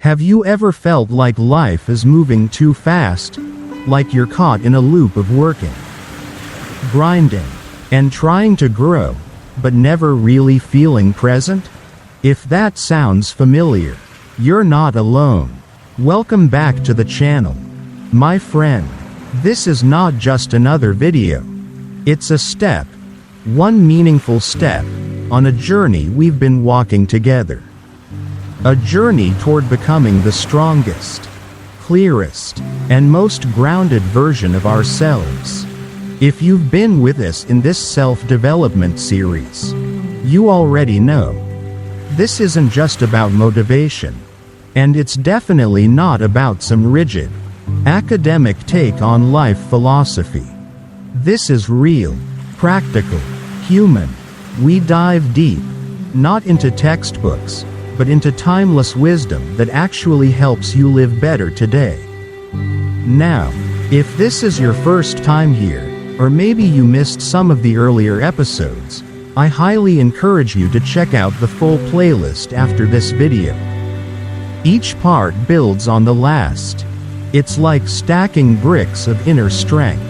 Have you ever felt like life is moving too fast? Like you're caught in a loop of working, grinding, and trying to grow, but never really feeling present? If that sounds familiar, you're not alone. Welcome back to the channel. My friend, this is not just another video. It's a step, one meaningful step, on a journey we've been walking together. A journey toward becoming the strongest, clearest, and most grounded version of ourselves. If you've been with us in this self-development series, you already know. This isn't just about motivation. And it's definitely not about some rigid, academic take on life philosophy. This is real, practical, human. We dive deep, not into textbooks, but into timeless wisdom that actually helps you live better today. Now, if this is your first time here, or maybe you missed some of the earlier episodes, I highly encourage you to check out the full playlist after this video. Each part builds on the last. It's like stacking bricks of inner strength.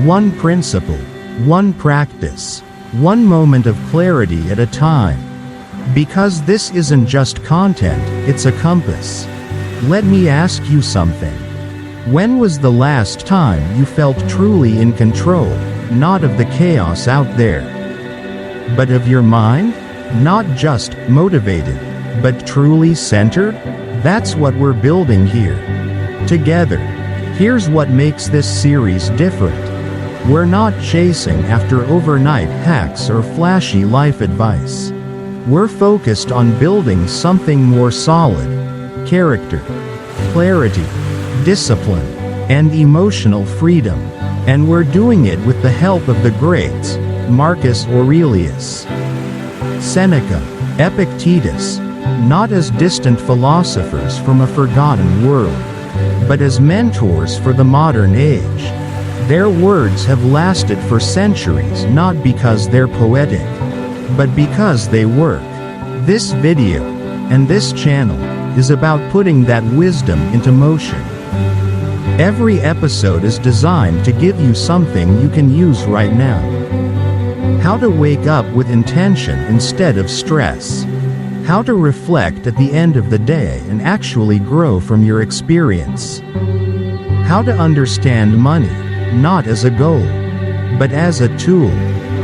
One principle, one practice, one moment of clarity at a time. Because this isn't just content, it's a compass. Let me ask you something. When was the last time you felt truly in control, not of the chaos out there, but of your mind? Not just motivated, but truly centered? That's what we're building here. Together. Here's what makes this series different. We're not chasing after overnight hacks or flashy life advice. We're focused on building something more solid: character, clarity, discipline, and emotional freedom. And we're doing it with the help of the greats: Marcus Aurelius, Seneca, Epictetus, not as distant philosophers from a forgotten world, but as mentors for the modern age. Their words have lasted for centuries not because they're poetic, but because they work. This video, and this channel, is about putting that wisdom into motion. Every episode is designed to give you something you can use right now. How to wake up with intention instead of stress. How to reflect at the end of the day and actually grow from your experience. How to understand money, not as a goal, but as a tool.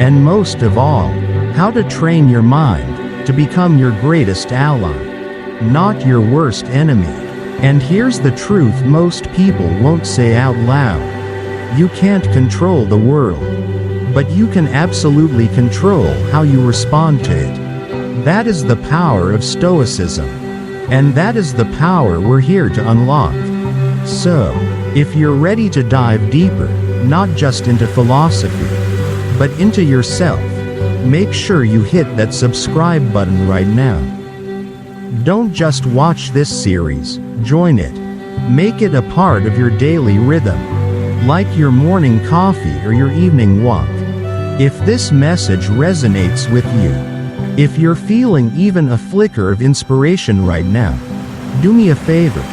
And most of all, how to train your mind to become your greatest ally, not your worst enemy. And here's the truth most people won't say out loud. You can't control the world, but you can absolutely control how you respond to it. That is the power of Stoicism. And that is the power we're here to unlock. So, if you're ready to dive deeper, not just into philosophy, but into yourself, make sure you hit that subscribe button right now. Don't just watch this series, join it. Make it a part of your daily rhythm, like your morning coffee or your evening walk. If this message resonates with you, if you're feeling even a flicker of inspiration right now, do me a favor.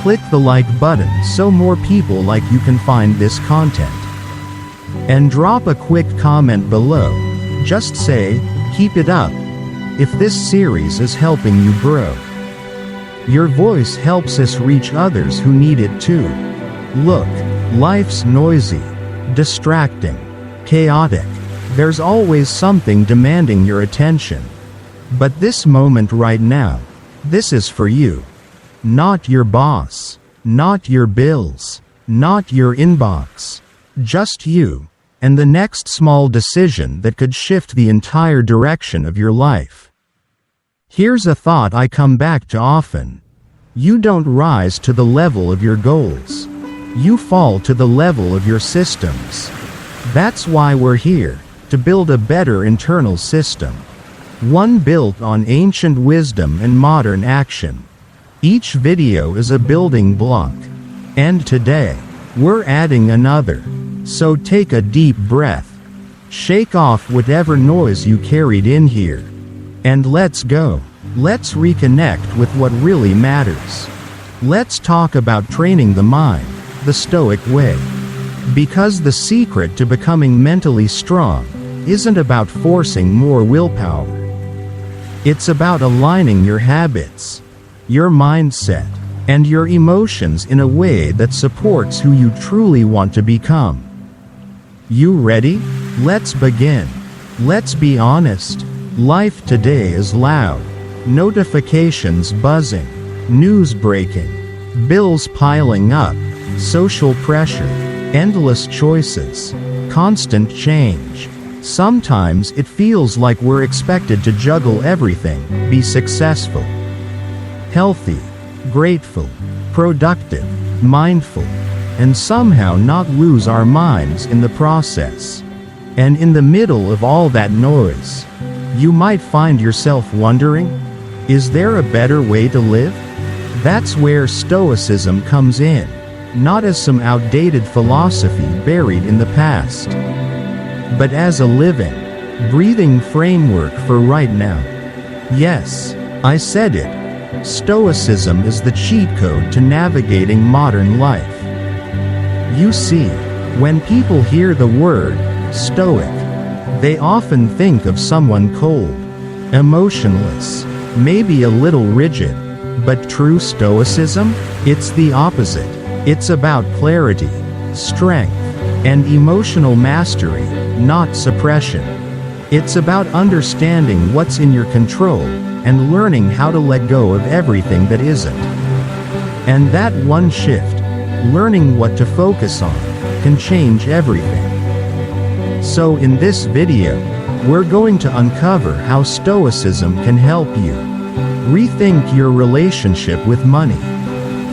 Click the like button so more people like you can find this content. And drop a quick comment below. Just say, "Keep it up," if this series is helping you grow. Your voice helps us reach others who need it too. Look, life's noisy, distracting, chaotic. There's always something demanding your attention. But this moment right now, this is for you. Not your boss, not your bills, not your inbox. Just you, and the next small decision that could shift the entire direction of your life. Here's a thought I come back to often. You don't rise to the level of your goals. You fall to the level of your systems. That's why we're here, to build a better internal system. One built on ancient wisdom and modern action. Each video is a building block. And today, we're adding another. So take a deep breath. Shake off whatever noise you carried in here. And let's go. Let's reconnect with what really matters. Let's talk about training the mind, the Stoic way. Because the secret to becoming mentally strong isn't about forcing more willpower. It's about aligning your habits, your mindset, and your emotions in a way that supports who you truly want to become. You ready? Let's begin. Let's be honest. Life today is loud. Notifications buzzing, news breaking, bills piling up, social pressure, endless choices, constant change. Sometimes it feels like we're expected to juggle everything, be successful, healthy, grateful, productive, mindful, and somehow not lose our minds in the process. And in the middle of all that noise, you might find yourself wondering, is there a better way to live? That's where Stoicism comes in, not as some outdated philosophy buried in the past, but as a living, breathing framework for right now. Yes, I said it. Stoicism is the cheat code to navigating modern life. You see, when people hear the word Stoic, they often think of someone cold, emotionless, maybe a little rigid. But true Stoicism? It's the opposite. It's about clarity, strength, and emotional mastery, not suppression. It's about understanding what's in your control and learning how to let go of everything that isn't. And that one shift, learning what to focus on, can change everything. So in this video, we're going to uncover how Stoicism can help you rethink your relationship with money,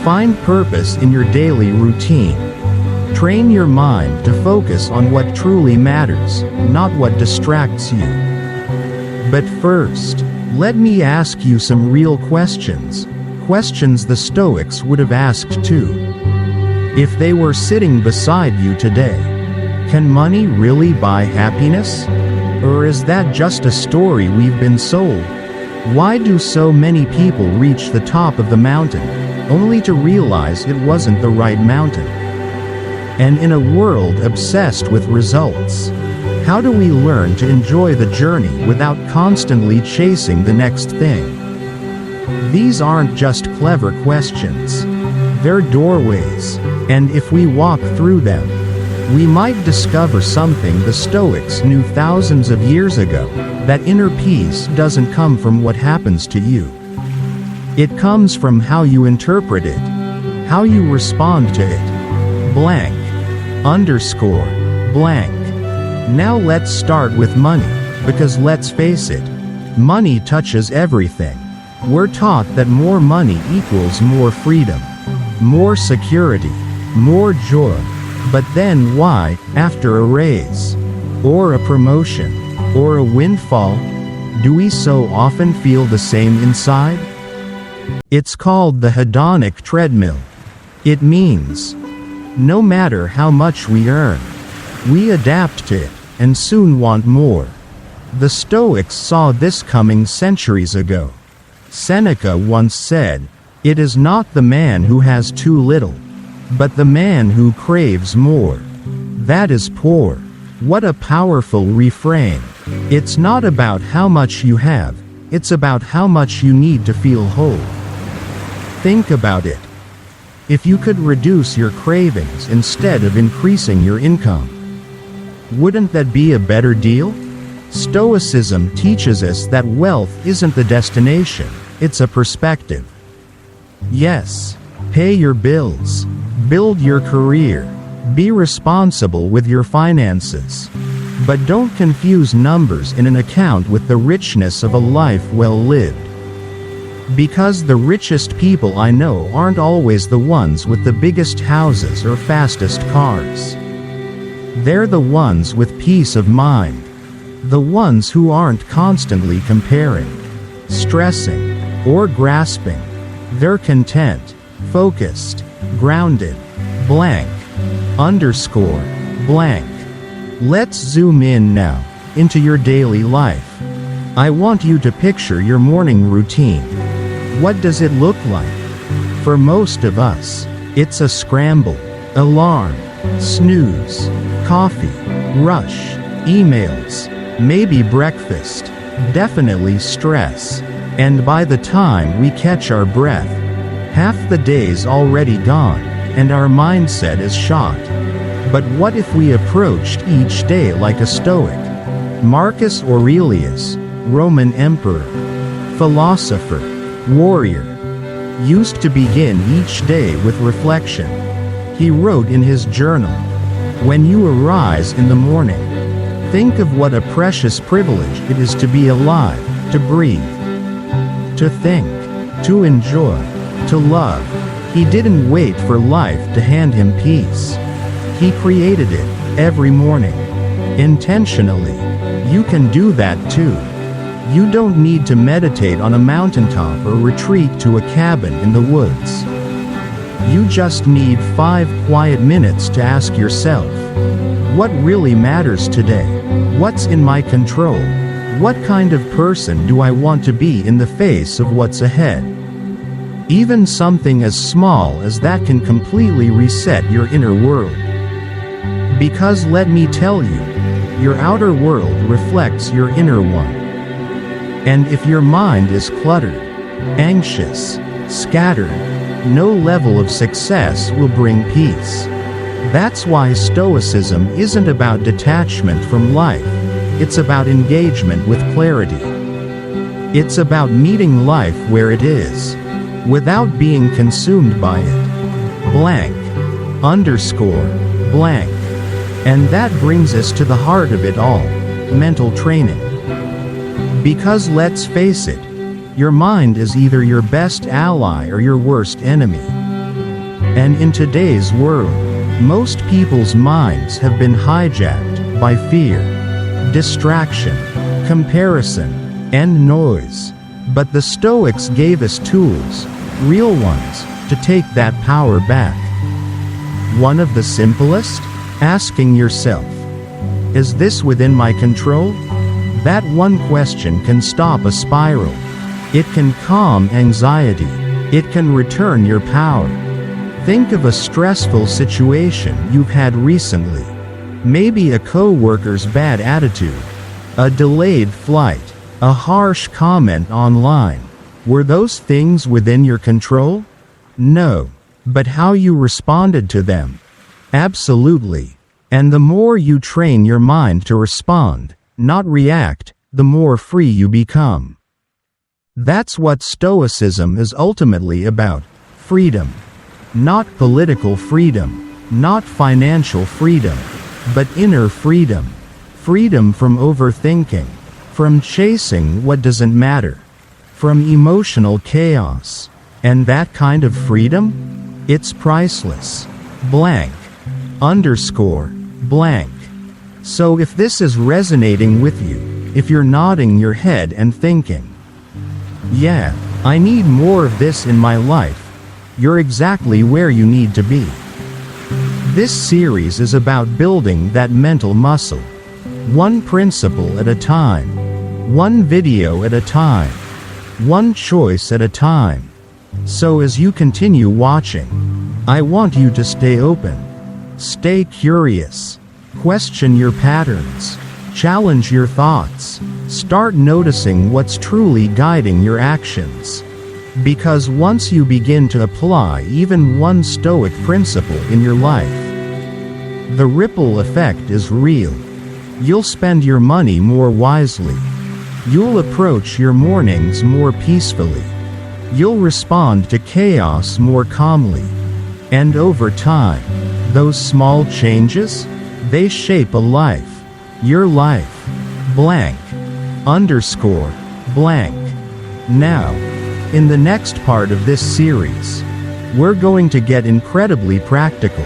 find purpose in your daily routine, train your mind to focus on what truly matters, not what distracts you. But first, let me ask you some real questions, questions the Stoics would have asked too. If they were sitting beside you today, can money really buy happiness? Or is that just a story we've been sold? Why do so many people reach the top of the mountain, only to realize it wasn't the right mountain? And in a world obsessed with results, how do we learn to enjoy the journey without constantly chasing the next thing? These aren't just clever questions. They're doorways, and if we walk through them, we might discover something the Stoics knew thousands of years ago, that inner peace doesn't come from what happens to you. It comes from how you interpret it, how you respond to it. Blank. Underscore. Blank. Now let's start with money, because let's face it, money touches everything. We're taught that more money equals more freedom, more security, more joy. But then why, after a raise, or a promotion, or a windfall, do we so often feel the same inside? It's called the hedonic treadmill. It means, no matter how much we earn, we adapt to it, and soon want more. The Stoics saw this coming centuries ago. Seneca once said, "It is not the man who has too little, but the man who craves more that is poor." What a powerful refrain. It's not about how much you have, it's about how much you need to feel whole. Think about it. If you could reduce your cravings instead of increasing your income, wouldn't that be a better deal? Stoicism teaches us that wealth isn't the destination, it's a perspective. Yes, pay your bills, build your career, be responsible with your finances. But don't confuse numbers in an account with the richness of a life well lived. Because the richest people I know aren't always the ones with the biggest houses or fastest cars. They're the ones with peace of mind. The ones who aren't constantly comparing, stressing, or grasping. They're content, focused, grounded. Blank. Underscore. Blank. Let's zoom in now, into your daily life. I want you to picture your morning routine. What does it look like? For most of us, it's a scramble, alarm, snooze, coffee, rush, emails, maybe breakfast, definitely stress, and by the time we catch our breath, half the day's already gone, and our mindset is shot. But what if we approached each day like a Stoic? Marcus Aurelius, Roman emperor, philosopher, warrior, used to begin each day with reflection. He wrote in his journal, "When you arise in the morning, think of what a precious privilege it is to be alive, to breathe, to think, to enjoy, to love." He didn't wait for life to hand him peace. He created it every morning, intentionally. You can do that too. You don't need to meditate on a mountaintop or retreat to a cabin in the woods. You just need 5 quiet minutes to ask yourself, what really matters today? What's in my control? What kind of person do I want to be in the face of what's ahead? Even something as small as that can completely reset your inner world. Because let me tell you, your outer world reflects your inner one. And if your mind is cluttered, anxious, scattered, no level of success will bring peace. That's why Stoicism isn't about detachment from life, it's about engagement with clarity. It's about meeting life where it is, without being consumed by it. Blank. Underscore. Blank. And that brings us to the heart of it all, mental training. Because let's face it, your mind is either your best ally or your worst enemy. And in today's world, most people's minds have been hijacked by fear, distraction, comparison, and noise. But the Stoics gave us tools, real ones, to take that power back. One of the simplest? Asking yourself, is this within my control? That one question can stop a spiral. It can calm anxiety. It can return your power. Think of a stressful situation you've had recently. Maybe a coworker's bad attitude, a delayed flight, a harsh comment online. Were those things within your control? No. But how you responded to them? Absolutely. And the more you train your mind to respond, not react, the more free you become. That's what Stoicism is ultimately about. Freedom. Not political freedom, not financial freedom, but inner freedom. Freedom from overthinking, from chasing what doesn't matter, from emotional chaos. And that kind of freedom? It's priceless. Blank. Underscore. Blank. So if this is resonating with you, if you're nodding your head and thinking, yeah, I need more of this in my life, you're exactly where you need to be. This series is about building that mental muscle. One principle at a time. One video at a time. One choice at a time. So as you continue watching, I want you to stay open. Stay curious. Question your patterns. Challenge your thoughts. Start noticing what's truly guiding your actions. Because once you begin to apply even one Stoic principle in your life, the ripple effect is real. You'll spend your money more wisely. You'll approach your mornings more peacefully. You'll respond to chaos more calmly. And over time, those small changes, they shape a life. Your life. Blank. Underscore. Blank. Now, in the next part of this series, we're going to get incredibly practical.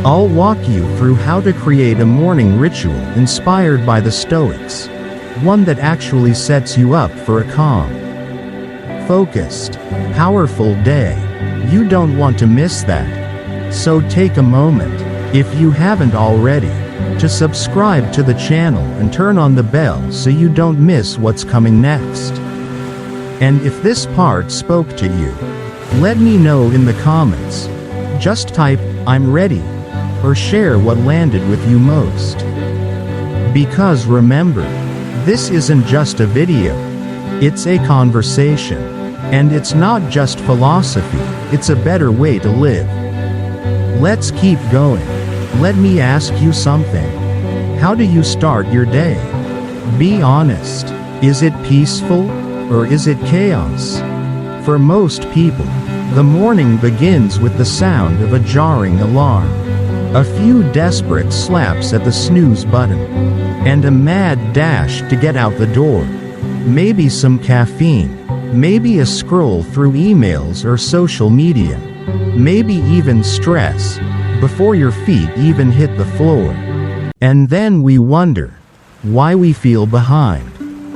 I'll walk you through how to create a morning ritual inspired by the Stoics, one that actually sets you up for a calm, focused, powerful day. You don't want to miss that. So take a moment, if you haven't already, to subscribe to the channel and turn on the bell so you don't miss what's coming next. And if this part spoke to you, let me know in the comments. Just type, "I'm ready," or share what landed with you most. Because remember, this isn't just a video, it's a conversation. And it's not just philosophy, it's a better way to live. Let's keep going. Let me ask you something. How do you start your day? Be honest. Is it peaceful, or is it chaos? For most people, the morning begins with the sound of a jarring alarm, a few desperate slaps at the snooze button, and a mad dash to get out the door. Maybe some caffeine, maybe a scroll through emails or social media, maybe even stress, before your feet even hit the floor. And then we wonder why we feel behind,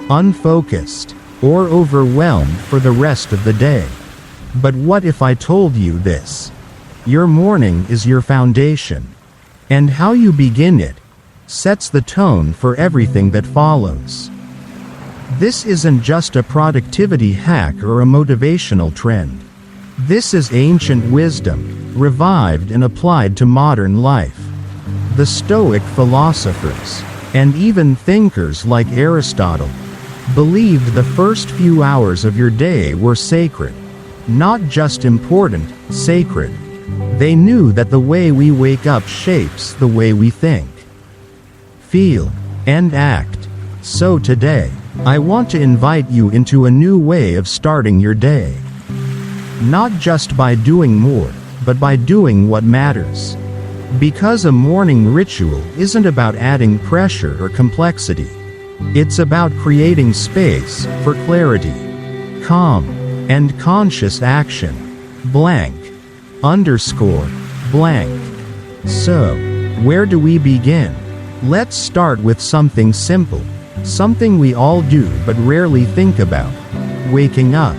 unfocused, or overwhelmed for the rest of the day. But what if I told you this? Your morning is your foundation, and how you begin it sets the tone for everything that follows. This isn't just a productivity hack or a motivational trend. This is ancient wisdom, revived and applied to modern life. The Stoic philosophers, and even thinkers like Aristotle, believed the first few hours of your day were sacred. Not just important, sacred. They knew that the way we wake up shapes the way we think, feel, and act. So today, I want to invite you into a new way of starting your day. Not just by doing more, but by doing what matters. Because a morning ritual isn't about adding pressure or complexity. It's about creating space for clarity, calm, and conscious action. Blank. Underscore. Blank. So, where do we begin? Let's start with something simple. Something we all do but rarely think about. Waking up.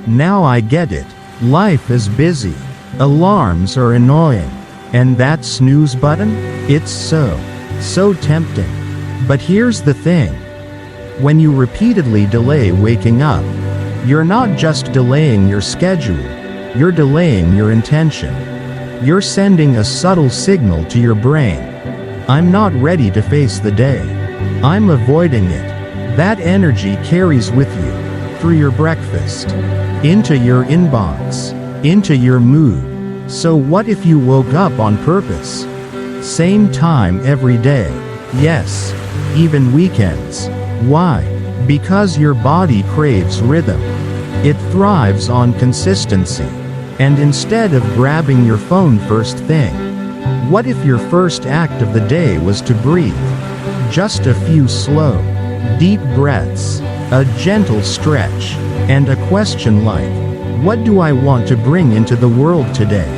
Now I get it. Life is busy. Alarms are annoying. And that snooze button? It's so tempting. But here's the thing. When you repeatedly delay waking up, you're not just delaying your schedule, you're delaying your intention. You're sending a subtle signal to your brain. I'm not ready to face the day. I'm avoiding it. That energy carries with you, through your breakfast, into your inbox, into your mood. So what if you woke up on purpose? Same time every day. Yes, even weekends. Why? Because your body craves rhythm. It thrives on consistency. And instead of grabbing your phone first thing, what if your first act of the day was to breathe? Just a few slow, deep breaths, a gentle stretch, and a question like, what do I want to bring into the world today?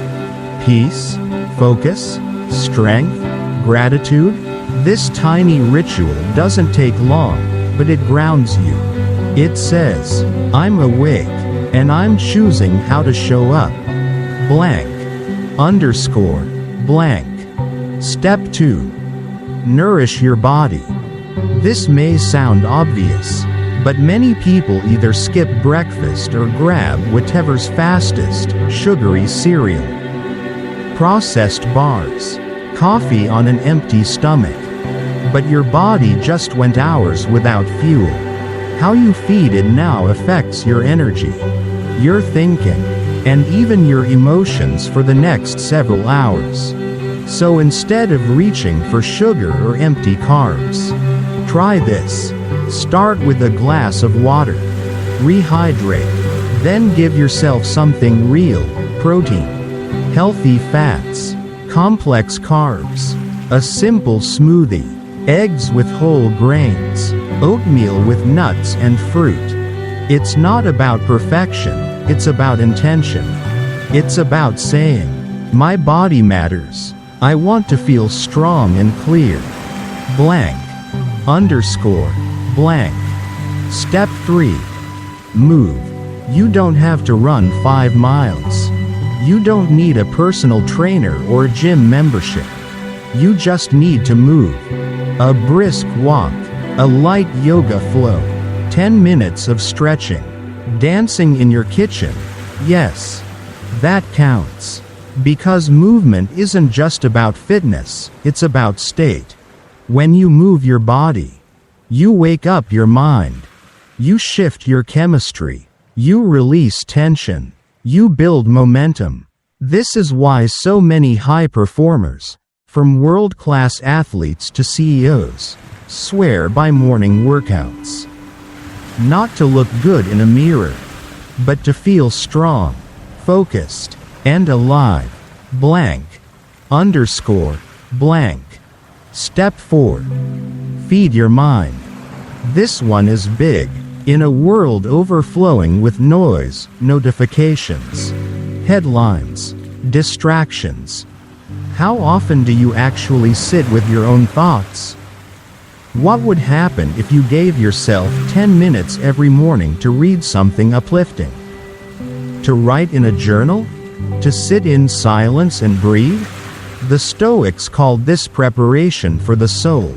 Peace, focus, strength, gratitude? This tiny ritual doesn't take long, but it grounds you. It says, I'm awake, and I'm choosing how to show up. Blank. Underscore. Blank. Step 2. Nourish your body. This may sound obvious, but many people either skip breakfast or grab whatever's fastest, sugary cereal, processed bars, coffee on an empty stomach. But your body just went hours without fuel. How you feed it now affects your energy, your thinking, and even your emotions for the next several hours. So instead of reaching for sugar or empty carbs, try this. Start with a glass of water. Rehydrate. Then give yourself something real: protein, healthy fats, complex carbs, a simple smoothie, eggs with whole grains, oatmeal with nuts and fruit. It's not about perfection, it's about intention. It's about saying, my body matters. I want to feel strong and clear. Blank. Underscore. Blank. Step 3. Move. You don't have to run 5 miles. You don't need a personal trainer or a gym membership. You just need to move. A brisk walk, a light yoga flow, 10 minutes of stretching, dancing in your kitchen. Yes, that counts. Because movement isn't just about fitness, it's about state. When you move your body, you wake up your mind. You shift your chemistry. You release tension. You build momentum. This is why so many high performers, from world-class athletes to CEOs, swear by morning workouts. Not to look good in a mirror, but to feel strong, focused, and alive. Blank. Underscore. Blank. Step 4. Feed your mind. This one is big. In a world overflowing with noise, notifications, headlines, distractions, how often do you actually sit with your own thoughts? What would happen if you gave yourself 10 minutes every morning to read something uplifting? To write in a journal? To sit in silence and breathe? The Stoics called this preparation for the soul.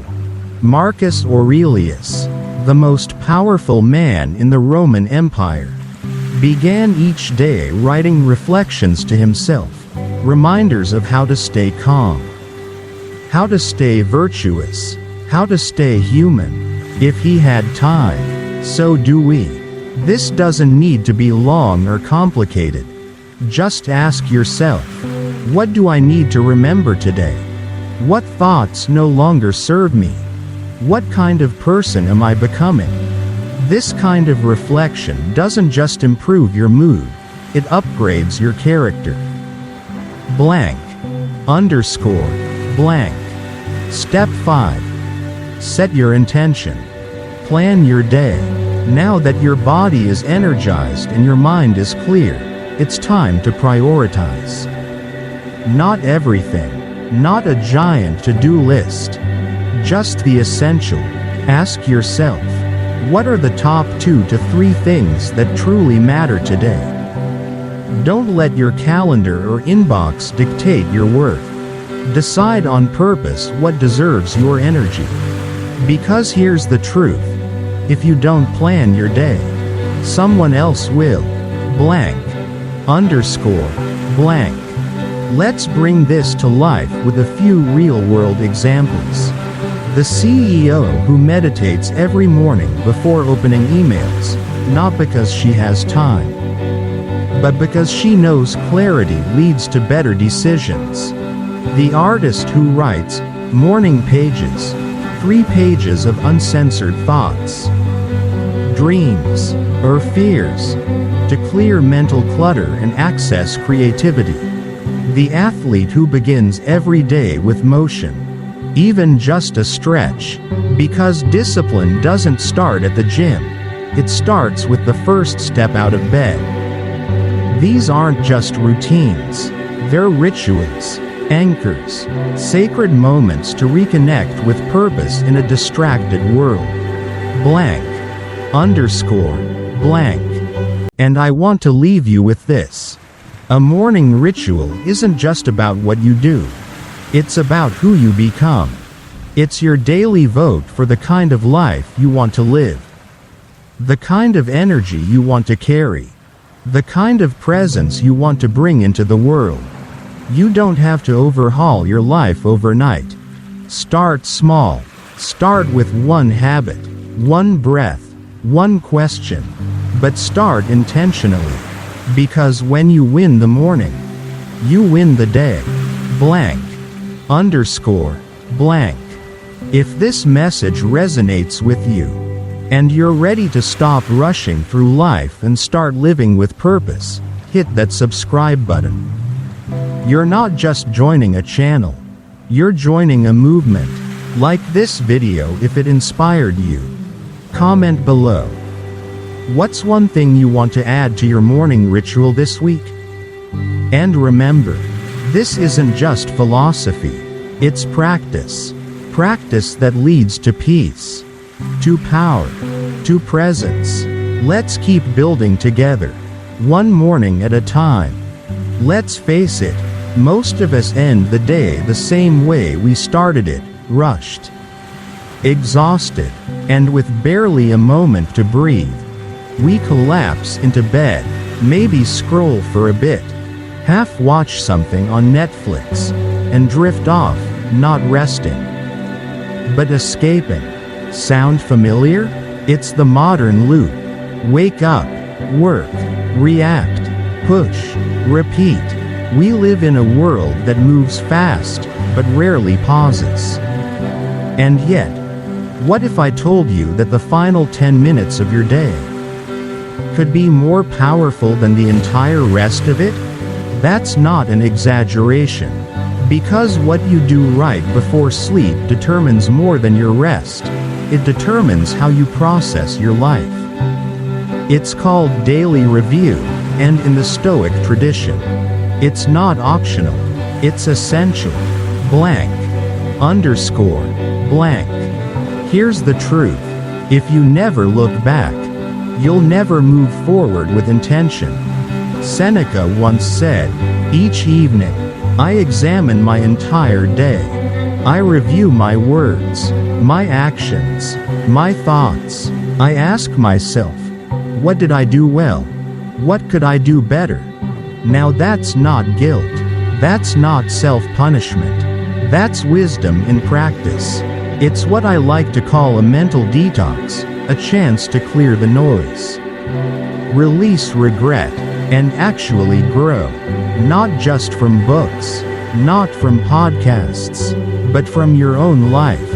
Marcus Aurelius, the most powerful man in the Roman Empire, began each day writing reflections to himself, reminders of how to stay calm, how to stay virtuous, how to stay human. If he had time, so do we. This doesn't need to be long or complicated. Just ask yourself, what do I need to remember today? What thoughts no longer serve me? What kind of person am I becoming? This kind of reflection doesn't just improve your mood, it upgrades your character. Blank. Underscore. Blank. Step 5. Set your intention. Plan your day. Now that your body is energized and your mind is clear, it's time to prioritize. Not everything. Not a giant to-do list. Just the essential. Ask yourself, what are the top 2 to 3 things that truly matter today? Don't let your calendar or inbox dictate your worth. Decide on purpose what deserves your energy. Because here's the truth. If you don't plan your day, someone else will. Blank. Underscore. Blank. Let's bring this to life with a few real-world examples. The CEO who meditates every morning before opening emails, not because she has time, but because she knows clarity leads to better decisions. The artist who writes morning pages, 3 pages of uncensored thoughts, dreams, or fears, to clear mental clutter and access creativity. The athlete who begins every day with motion, even just a stretch, because discipline doesn't start at the gym, it starts with the first step out of bed. These aren't just routines, they're rituals, anchors, sacred moments to reconnect with purpose in a distracted world. Blank. Underscore. Blank. And I want to leave you with this. A morning ritual isn't just about what you do. It's about who you become. It's your daily vote for the kind of life you want to live. The kind of energy you want to carry. The kind of presence you want to bring into the world. You don't have to overhaul your life overnight. Start small. Start with one habit, one breath, one question. But start intentionally. Because when you win the morning, you win the day. Blank. Underscore. Blank. If this message resonates with you, and you're ready to stop rushing through life and start living with purpose, hit that subscribe button. You're not just joining a channel, you're joining a movement. Like this video if it inspired you. Comment below. What's one thing you want to add to your morning ritual this week? And remember, this isn't just philosophy, it's practice. Practice that leads to peace, to power, to presence. Let's keep building together, one morning at a time. Let's face it, Most of us end the day the same way we started it, rushed, exhausted, and with barely a moment to breathe. We collapse into bed, maybe scroll for a bit, half watch something on Netflix, and drift off, not resting, but escaping. Sound familiar? It's the modern loop. Wake up, work, react, push, repeat. We live in a world that moves fast, but rarely pauses. And yet, what if I told you that the final 10 minutes of your day could be more powerful than the entire rest of it? That's not an exaggeration. Because what you do right before sleep determines more than your rest. It determines how you process your life. It's called daily review, and in the Stoic tradition, it's not optional, it's essential. Blank. Underscore. Blank. Here's the truth. If you never look back, you'll never move forward with intention. Seneca once said, "Each evening, I examine my entire day. I review my words, my actions, my thoughts. I ask myself, what did I do well? What could I do better?" Now that's not guilt. That's not self-punishment. That's wisdom in practice. It's what I like to call a mental detox, a chance to clear the noise, release regret, and actually grow. Not just from books, not from podcasts, but from your own life.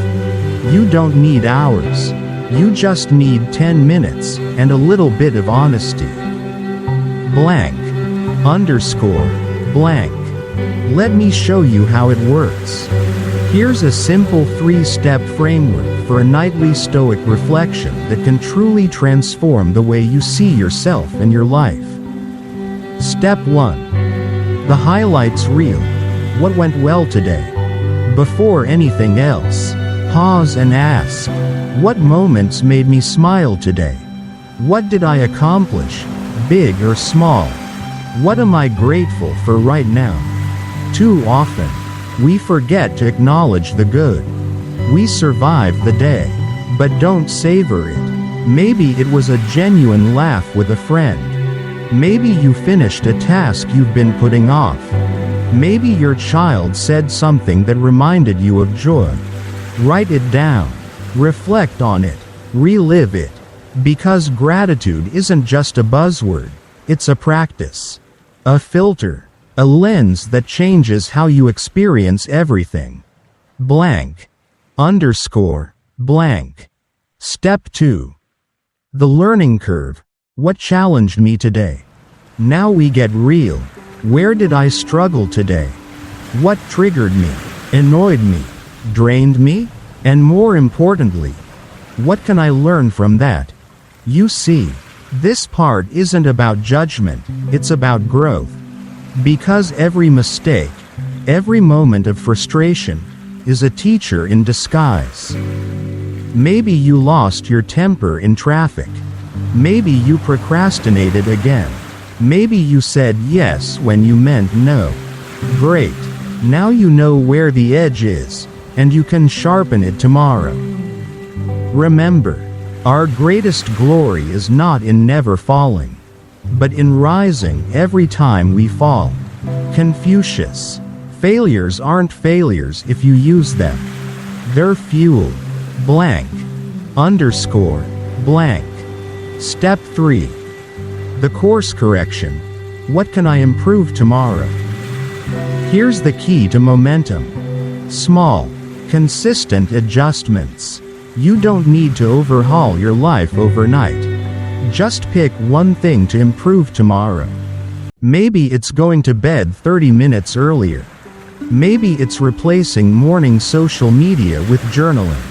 You don't need hours. You just need 10 minutes, and a little bit of honesty. Blank. Underscore. Blank. Let me show you how it works. Here's a simple 3-step framework for a nightly Stoic reflection that can truly transform the way you see yourself and your life. Step 1. The highlights reel. What went well today? Before anything else, pause and ask, what moments made me smile today? What did I accomplish, big or small? What am I grateful for right now? Too often, we forget to acknowledge the good. We survive the day, but don't savor it. Maybe it was a genuine laugh with a friend. Maybe you finished a task you've been putting off. Maybe your child said something that reminded you of joy. Write it down. Reflect on it. Relive it. Because gratitude isn't just a buzzword, it's a practice. A filter. A lens that changes how you experience everything. Blank. Underscore. Blank. Step 2. The learning curve. What challenged me today? Now we get real. Where did I struggle today? What triggered me, annoyed me, drained me? And more importantly, what can I learn from that? You see, this part isn't about judgment, it's about growth. Because every mistake, every moment of frustration, is a teacher in disguise. Maybe you lost your temper in traffic. Maybe you procrastinated again. Maybe you said yes when you meant no. Great. Now you know where the edge is, and you can sharpen it tomorrow. Remember, our greatest glory is not in never falling, but in rising every time we fall. Confucius. Failures aren't failures if you use them. They're fuel. Blank. Underscore. Blank. Step 3. The course correction. What can I improve tomorrow? Here's the key to momentum. Small, consistent adjustments. You don't need to overhaul your life overnight. Just pick one thing to improve tomorrow. Maybe it's going to bed 30 minutes earlier. Maybe it's replacing morning social media with journaling.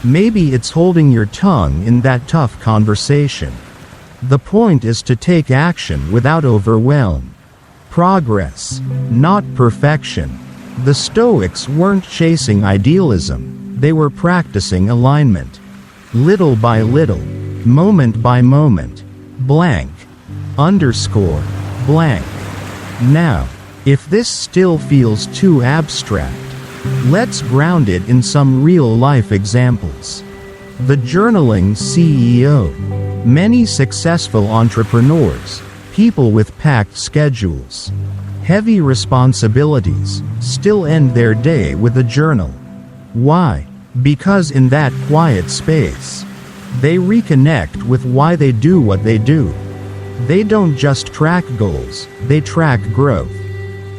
Maybe it's holding your tongue in that tough conversation. The point is to take action without overwhelm. Progress, not perfection. The Stoics weren't chasing idealism, they were practicing alignment. Little by little, moment by moment. Blank. Underscore. Blank. Now, If this still feels too abstract, let's ground it in some real-life examples. The journaling CEO. Many successful entrepreneurs, people with packed schedules, heavy responsibilities, still end their day with a journal. Why? Because in that quiet space, they reconnect with why they do what they do. They don't just track goals, they track growth.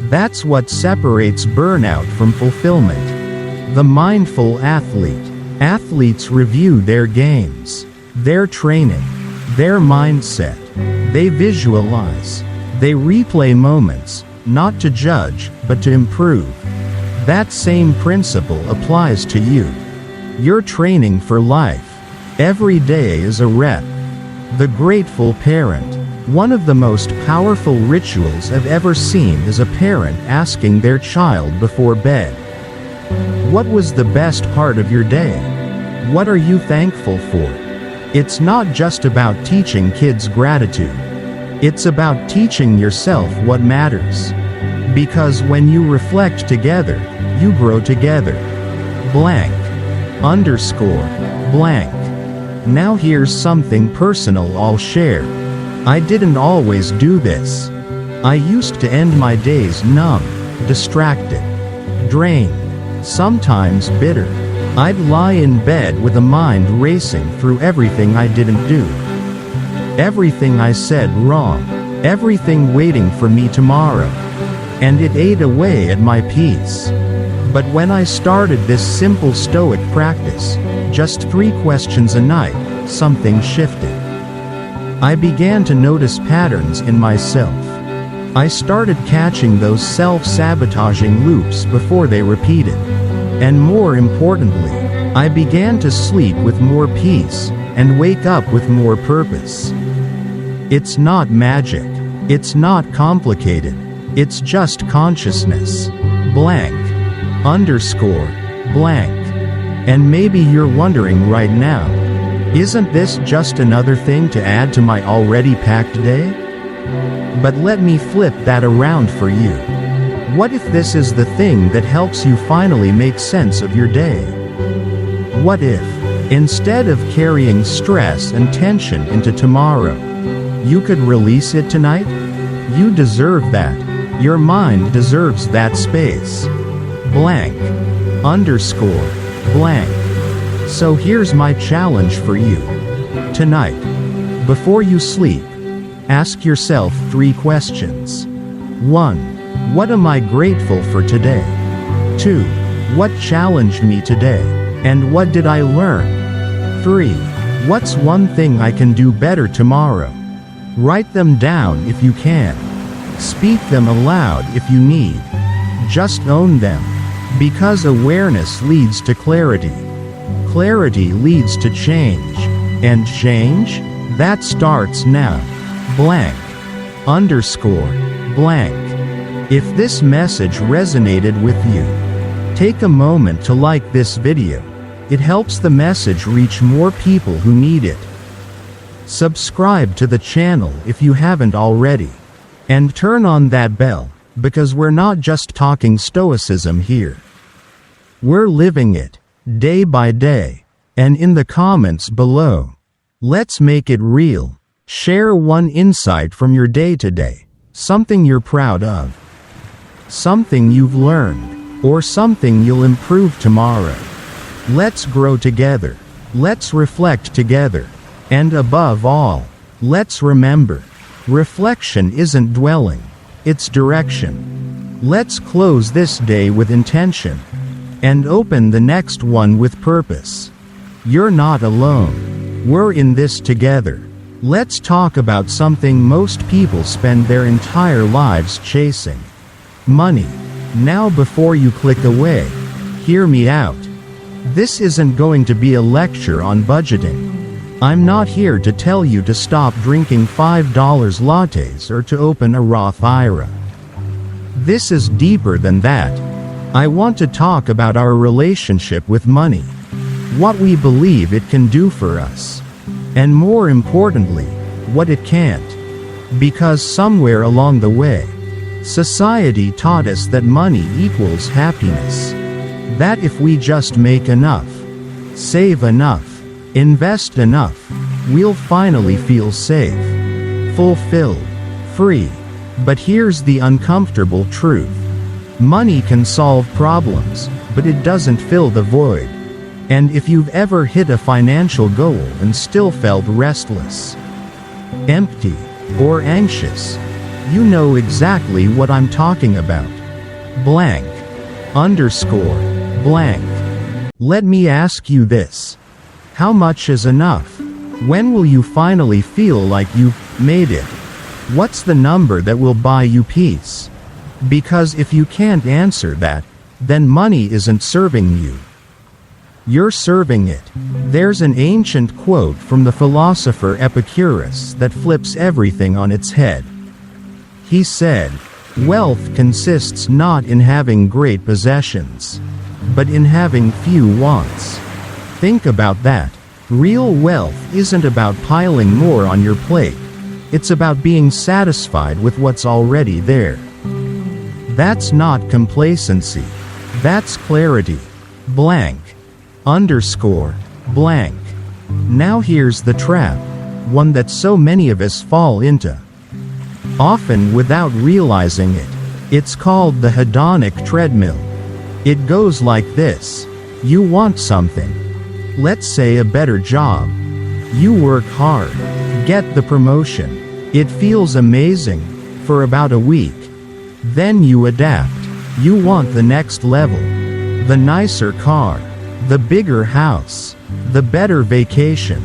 That's what separates burnout from fulfillment. The mindful athlete. Athletes review their games, their training, their mindset. They visualize. They replay moments, not to judge, but to improve. That same principle applies to you. You're training for life. Every day is a rep. The grateful parent. One of the most powerful rituals I've ever seen is a parent asking their child before bed, "What was the best part of your day? What are you thankful for?" It's not just about teaching kids gratitude. It's about teaching yourself what matters. Because when you reflect together, you grow together. Blank. Underscore. Blank. Now here's something personal I'll share. I didn't always do this. I used to end my days numb, distracted, drained, sometimes bitter. I'd lie in bed with a mind racing through everything I didn't do. Everything I said wrong. Everything waiting for me tomorrow. And it ate away at my peace. But when I started this simple Stoic practice, just 3 questions a night, something shifted. I began to notice patterns in myself. I started catching those self-sabotaging loops before they repeated. And more importantly, I began to sleep with more peace, and wake up with more purpose. It's not magic. It's not complicated. It's just consciousness. Blank. Underscore. Blank. And maybe you're wondering right now, isn't this just another thing to add to my already packed day? But let me flip that around for you. What if this is the thing that helps you finally make sense of your day? What if, instead of carrying stress and tension into tomorrow, you could release it tonight? You deserve that. Your mind deserves that space. Blank. Underscore. Blank. So here's my challenge for you. Tonight, before you sleep, ask yourself 3 questions. 1. What am I grateful for today? 2. What challenged me today? And what did I learn? 3. What's one thing I can do better tomorrow? Write them down if you can. Speak them aloud if you need. Just own them. Because awareness leads to clarity. Clarity leads to change. And change? That starts now. Blank. Underscore. Blank. If this message resonated with you, take a moment to like this video. It helps the message reach more people who need it. Subscribe to the channel if you haven't already. And turn on that bell, because we're not just talking stoicism here. We're living it, day by day. And in the comments below, let's make it real. Share one insight from your day today, something you're proud of, something you've learned, or something you'll improve tomorrow. Let's grow together. Let's reflect together. And above all, let's remember, reflection isn't dwelling, it's direction. Let's close this day with intention, and open the next one with purpose. You're not alone. We're in this together. Let's talk about something most people spend their entire lives chasing. Money. Now before you click away, hear me out. This isn't going to be a lecture on budgeting. I'm not here to tell you to stop drinking $5 lattes or to open a Roth IRA. This is deeper than that. I want to talk about our relationship with money. What we believe it can do for us. And more importantly, what it can't. Because somewhere along the way, Society taught us that money equals happiness. That if we just make enough, save enough, invest enough, we'll finally feel safe, fulfilled, free. But here's the uncomfortable truth. Money can solve problems, but it doesn't fill the void. And if you've ever hit a financial goal and still felt restless, empty, or anxious, you know exactly what I'm talking about. Blank. Underscore. Blank. Let me ask you this. How much is enough? When will you finally feel like you've made it? What's the number that will buy you peace? Because if you can't answer that, then money isn't serving you. You're serving it. There's an ancient quote from the philosopher Epicurus that flips everything on its head. He said, "Wealth consists not in having great possessions, but in having few wants." Think about that. Real wealth isn't about piling more on your plate. It's about being satisfied with what's already there. That's not complacency. That's clarity. Blank. Underscore. Blank. Now here's the trap, one that so many of us fall into. Often without realizing it. It's called the hedonic treadmill. It goes like this. You want something. Let's say a better job. You work hard. Get the promotion. It feels amazing. For about a week. Then you adapt. You want the next level. The nicer car. The bigger house. The better vacation.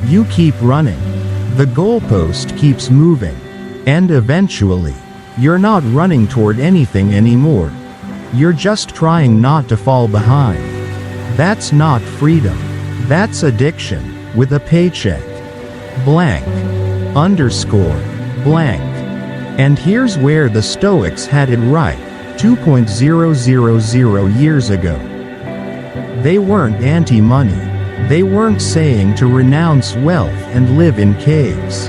You keep running. The goalpost keeps moving. And eventually, you're not running toward anything anymore. You're just trying not to fall behind. That's not freedom. That's addiction, with a paycheck. Blank. Underscore. Blank. And here's where the Stoics had it right, 2,000 years ago. They weren't anti-money. They weren't saying to renounce wealth and live in caves.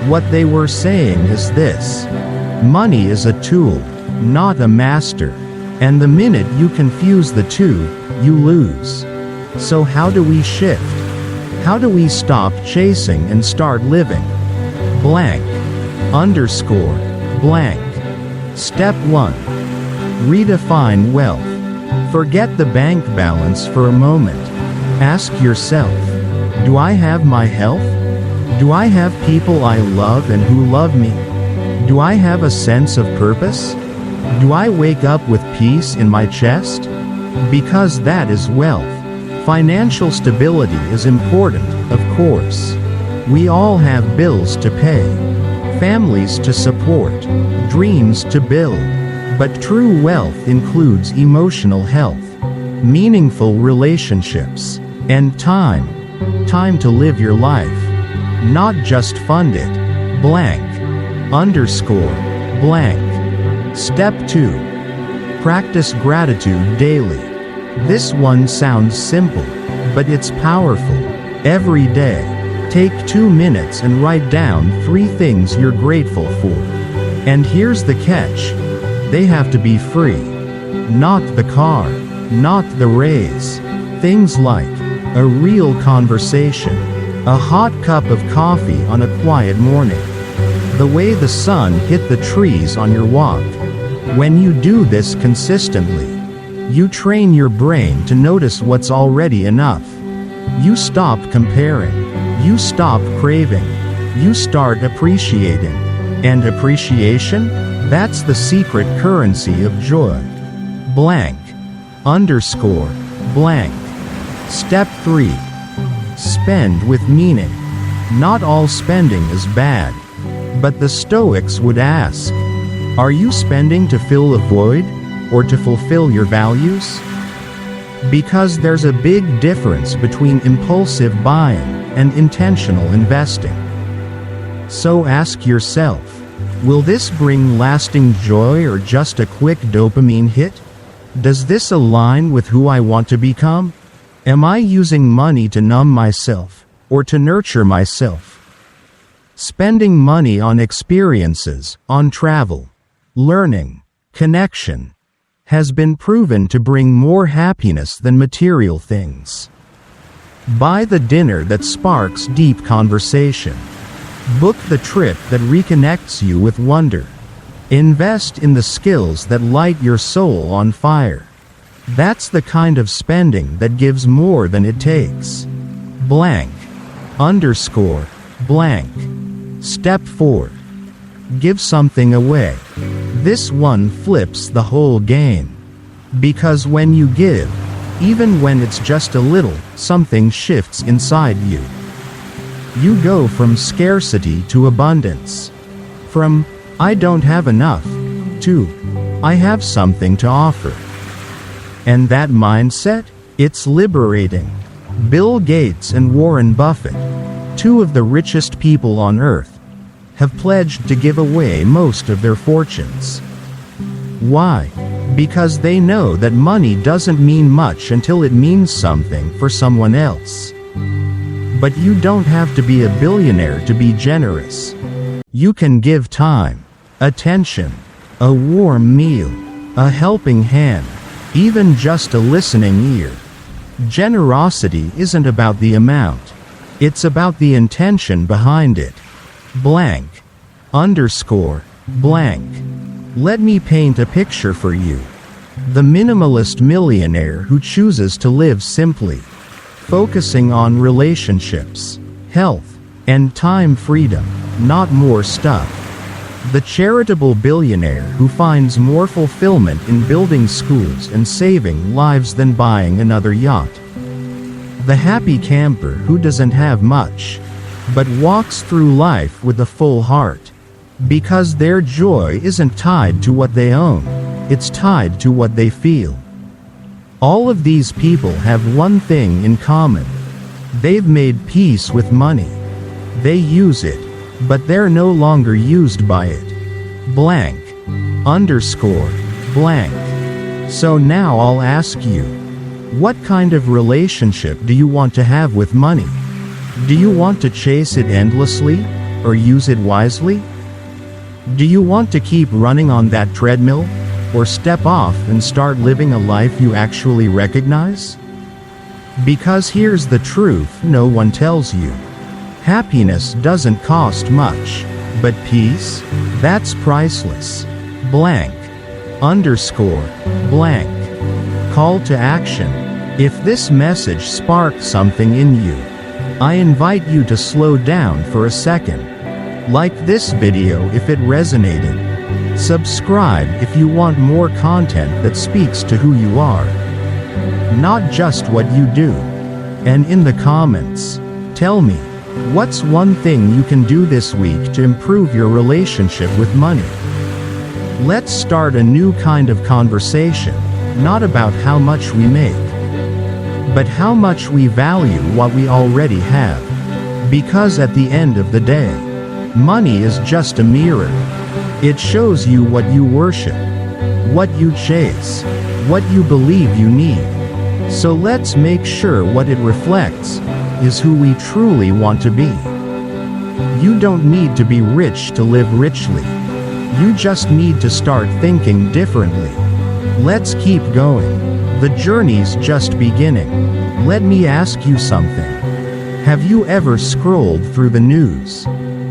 What they were saying is this. Money is a tool, not a master. And the minute you confuse the two, you lose. So how do we shift? How do we stop chasing and start living? Blank. Underscore. Blank. Step 1. Redefine wealth. Forget the bank balance for a moment. Ask yourself, do I have my health? Do I have people I love and who love me? Do I have a sense of purpose? Do I wake up with peace in my chest? Because that is wealth. Financial stability is important, of course. We all have bills to pay, families to support, dreams to build. But true wealth includes emotional health, meaningful relationships, and time. Time to live your life. Not just fund it. Blank. Underscore. Blank. Step 2. Practice gratitude daily. This one sounds simple, but it's powerful. Every day, take 2 minutes and write down 3 things you're grateful for. And here's the catch. They have to be free. Not the car, not the raise. Things like a real conversation, a hot cup of coffee on a quiet morning, the way the sun hit the trees on your walk. When you do this consistently, you train your brain to notice what's already enough. You stop comparing. You stop craving. You start appreciating. And appreciation? That's the secret currency of joy. Blank. Underscore. Blank. Step 3. Spend with meaning. Not all spending is bad. But the Stoics would ask, are you spending to fill a void, or to fulfill your values? Because there's a big difference between impulsive buying and intentional investing. So ask yourself, will this bring lasting joy or just a quick dopamine hit? Does this align with who I want to become? Am I using money to numb myself, or to nurture myself? Spending money on experiences, on travel, learning, connection, has been proven to bring more happiness than material things. Buy the dinner that sparks deep conversation. Book the trip that reconnects you with wonder. Invest in the skills that light your soul on fire. That's the kind of spending that gives more than it takes. Blank. Underscore. Blank. Step 4. Give something away. This one flips the whole game. Because when you give, even when it's just a little, something shifts inside you. You go from scarcity to abundance. From, I don't have enough, to, I have something to offer. And that mindset? It's liberating. Bill Gates and Warren Buffett, two of the richest people on earth, have pledged to give away most of their fortunes. Why? Because they know that money doesn't mean much until it means something for someone else. But you don't have to be a billionaire to be generous. You can give time, attention, a warm meal, a helping hand, even just a listening ear. Generosity isn't about the amount. It's about the intention behind it. Blank. Underscore. Blank. Let me paint a picture for you. The minimalist millionaire who chooses to live simply, focusing on relationships, health, and time freedom, not more stuff. The charitable billionaire who finds more fulfillment in building schools and saving lives than buying another yacht. The happy camper who doesn't have much, but walks through life with a full heart. Because their joy isn't tied to what they own, it's tied to what they feel. All of these people have one thing in common. They've made peace with money. They use it, but they're no longer used by it. Blank. Underscore. Blank. So now I'll ask you, what kind of relationship do you want to have with money? Do you want to chase it endlessly, or use it wisely? Do you want to keep running on that treadmill, or step off and start living a life you actually recognize? Because here's the truth no one tells you. Happiness doesn't cost much, but peace? That's priceless. Blank. Underscore. Blank. Call to action. If this message sparked something in you, I invite you to slow down for a second. Like this video if it resonated. Subscribe if you want more content that speaks to who you are, not just what you do. And in the comments, tell me, what's one thing you can do this week to improve your relationship with money? Let's start a new kind of conversation, not about how much we make, but how much we value what we already have. Because at the end of the day, money is just a mirror. It shows you what you worship, what you chase, what you believe you need. So let's make sure what it reflects is who we truly want to be. You don't need to be rich to live richly. You just need to start thinking differently. Let's keep going. The journey's just beginning. Let me ask you something. Have you ever scrolled through the news?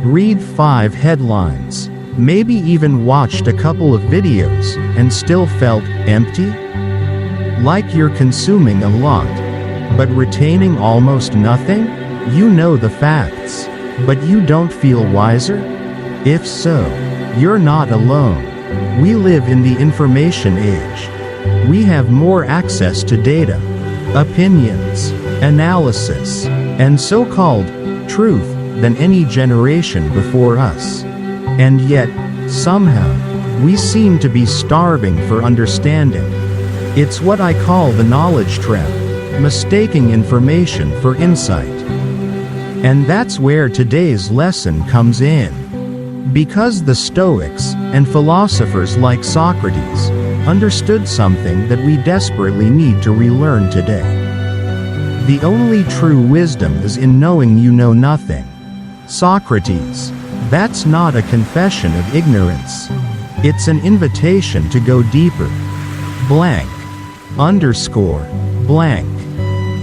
Read 5 headlines, maybe even watched a couple of videos, and still felt empty? Like you're consuming a lot, but retaining almost nothing? You know the facts, but you don't feel wiser? If so, you're not alone. We live in the information age. We have more access to data, opinions, analysis, and so-called truth than any generation before us. And yet, somehow, we seem to be starving for understanding. It's what I call the knowledge trap, mistaking information for insight. And that's where today's lesson comes in. Because the Stoics, and philosophers like Socrates, understood something that we desperately need to relearn today. The only true wisdom is in knowing you know nothing. Socrates, that's not a confession of ignorance. It's an invitation to go deeper. Blank. Underscore. Blank.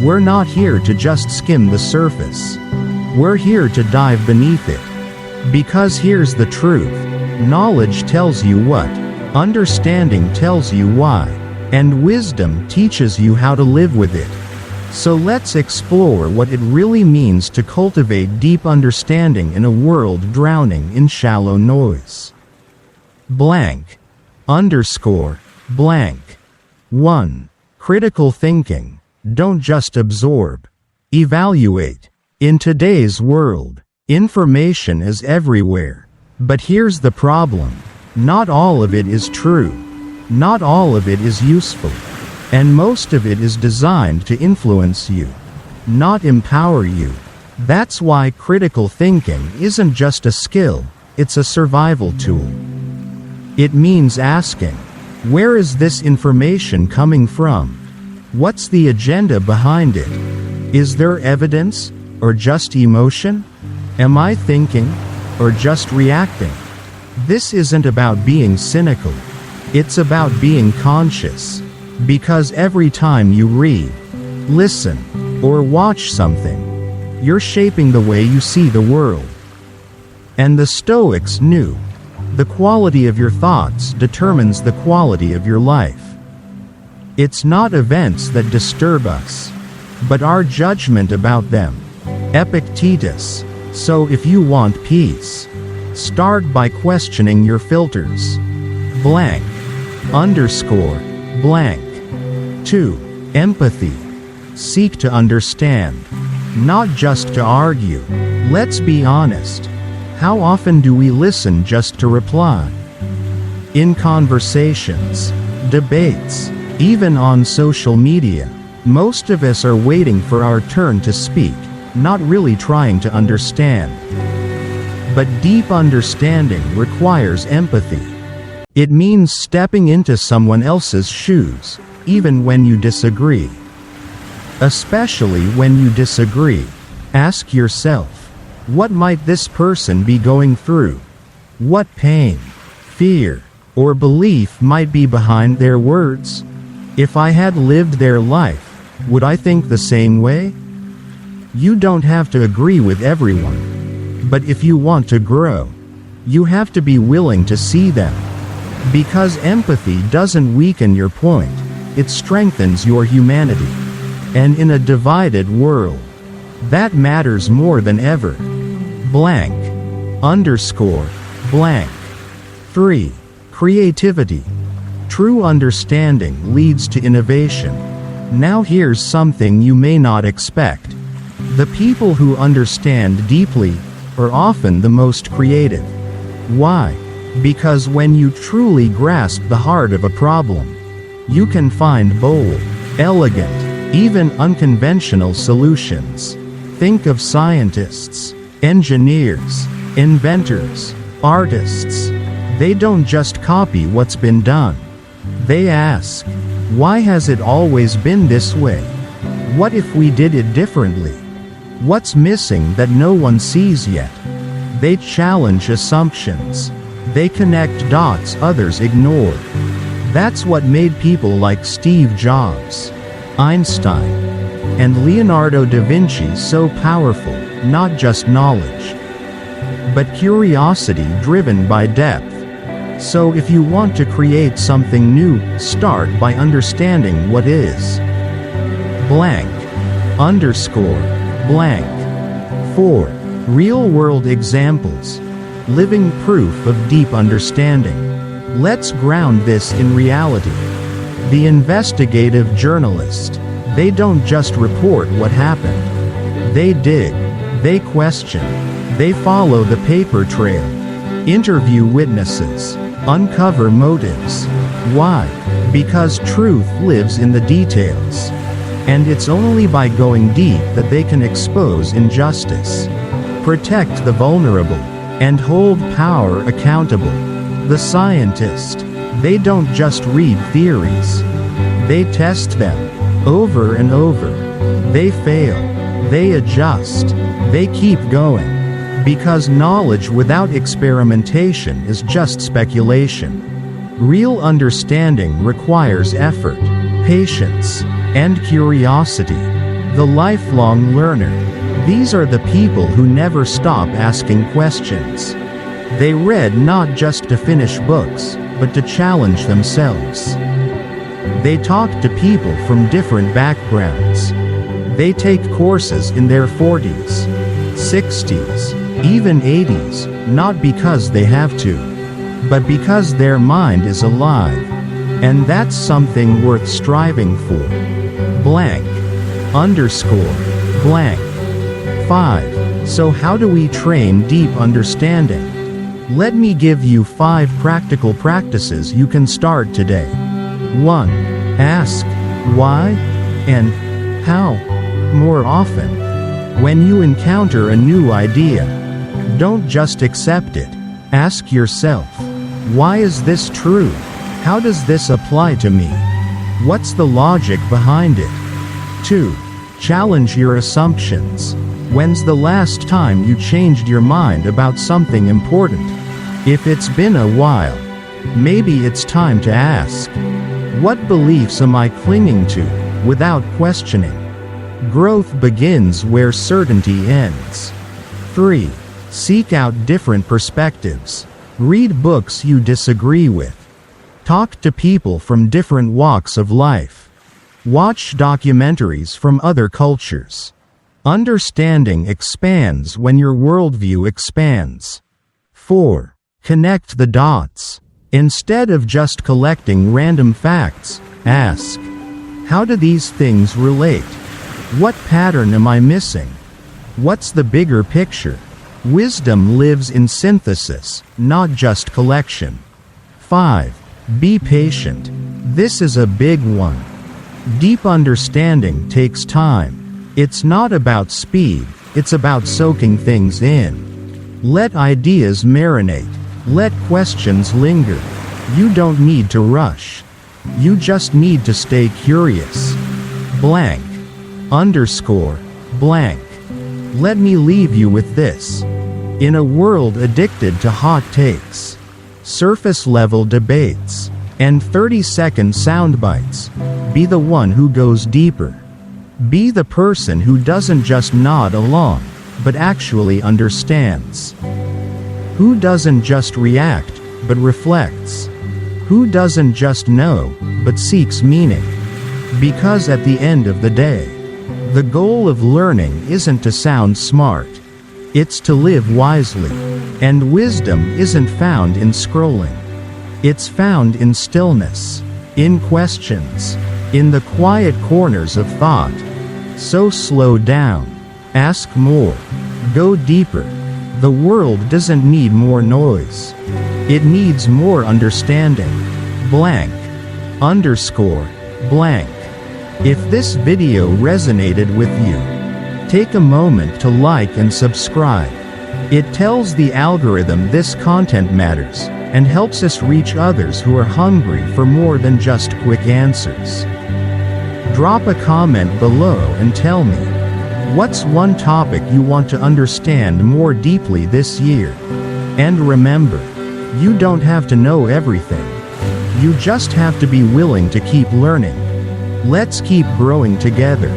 We're not here to just skim the surface. We're here to dive beneath it. Because here's the truth. Knowledge tells you what, understanding tells you why, and wisdom teaches you how to live with it. So let's explore what it really means to cultivate deep understanding in a world drowning in shallow noise. Blank. Underscore. Blank. 1. Critical thinking. Don't just absorb. Evaluate. In today's world, information is everywhere. But here's the problem. Not all of it is true. Not all of it is useful. And most of it is designed to influence you, not empower you. That's why critical thinking isn't just a skill, it's a survival tool. It means asking, where is this information coming from? What's the agenda behind it? Is there evidence, or just emotion? Am I thinking, or just reacting? This isn't about being cynical. It's about being conscious. Because every time you read, listen, or watch something, you're shaping the way you see the world. And the Stoics knew, the quality of your thoughts determines the quality of your life. It's not events that disturb us, but our judgment about them. Epictetus. So if you want peace, start by questioning your filters. Blank. Underscore. Blank. 2. Empathy. Seek to understand, not just to argue. Let's be honest. How often do we listen just to reply? In conversations, debates, even on social media, most of us are waiting for our turn to speak, not really trying to understand. But deep understanding requires empathy. It means stepping into someone else's shoes, even when you disagree. Especially when you disagree, ask yourself, what might this person be going through? What pain, fear, or belief might be behind their words? If I had lived their life, would I think the same way? You don't have to agree with everyone. But if you want to grow, you have to be willing to see them. Because empathy doesn't weaken your point. It strengthens your humanity. And in a divided world, that matters more than ever. Blank. Underscore. Blank. 3. Creativity. True understanding leads to innovation. Now here's something you may not expect. The people who understand deeply are often the most creative. Why? Because when you truly grasp the heart of a problem, you can find bold, elegant, even unconventional solutions. Think of scientists, engineers, inventors, artists. They don't just copy what's been done. They ask, why has it always been this way? What if we did it differently? What's missing that no one sees yet? They challenge assumptions. They connect dots others ignore. That's what made people like Steve Jobs, Einstein, and Leonardo da Vinci so powerful, not just knowledge, but curiosity driven by depth. So if you want to create something new, start by understanding what is. Blank. Underscore. Blank. 4. Real-world examples. Living proof of deep understanding. Let's ground this in reality. The investigative journalist. They don't just report what happened. They dig. They question. They follow the paper trail. Interview witnesses. Uncover motives. Why? Because truth lives in the details. And it's only by going deep that they can expose injustice, protect the vulnerable, and hold power accountable. The scientist. They don't just read theories. They test them, over and over. They fail. They adjust. They keep going. Because knowledge without experimentation is just speculation. Real understanding requires effort, patience, and curiosity. The lifelong learner. These are the people who never stop asking questions. They read not just to finish books, but to challenge themselves. They talk to people from different backgrounds. They take courses in their 40s, 60s, even 80s, not because they have to, but because their mind is alive. And that's something worth striving for. Blank. Underscore. Blank. 5. So how do we train deep understanding? Let me give you 5 practical practices you can start today. 1. Ask why and how more often. When you encounter a new idea, don't just accept it. Ask yourself, why is this true? How does this apply to me? What's the logic behind it? 2. Challenge your assumptions. When's the last time you changed your mind about something important? If it's been a while, maybe it's time to ask, what beliefs am I clinging to, without questioning? Growth begins where certainty ends. 3. Seek out different perspectives. Read books you disagree with. Talk to people from different walks of life. Watch documentaries from other cultures. Understanding expands when your worldview expands. 4. Connect the dots. Instead of just collecting random facts, ask, how do these things relate? What pattern am I missing? What's the bigger picture? Wisdom lives in synthesis, not just collection. 5. Be patient. This is a big one. Deep understanding takes time. It's not about speed, it's about soaking things in. Let ideas marinate. Let questions linger. You don't need to rush. You just need to stay curious. Blank. Underscore. Blank. Let me leave you with this. In a world addicted to hot takes, surface-level debates, and 30-second sound bites, be the one who goes deeper. Be the person who doesn't just nod along, but actually understands. Who doesn't just react, but reflects. Who doesn't just know, but seeks meaning. Because at the end of the day, the goal of learning isn't to sound smart. It's to live wisely. And wisdom isn't found in scrolling. It's found in stillness, in questions, in the quiet corners of thought. So slow down. Ask more. Go deeper. The world doesn't need more noise. It needs more understanding. Blank. Underscore. Blank. If this video resonated with you, take a moment to like and subscribe. It tells the algorithm this content matters, and helps us reach others who are hungry for more than just quick answers. Drop a comment below and tell me, what's one topic you want to understand more deeply this year? And remember, you don't have to know everything. You just have to be willing to keep learning. Let's keep growing together.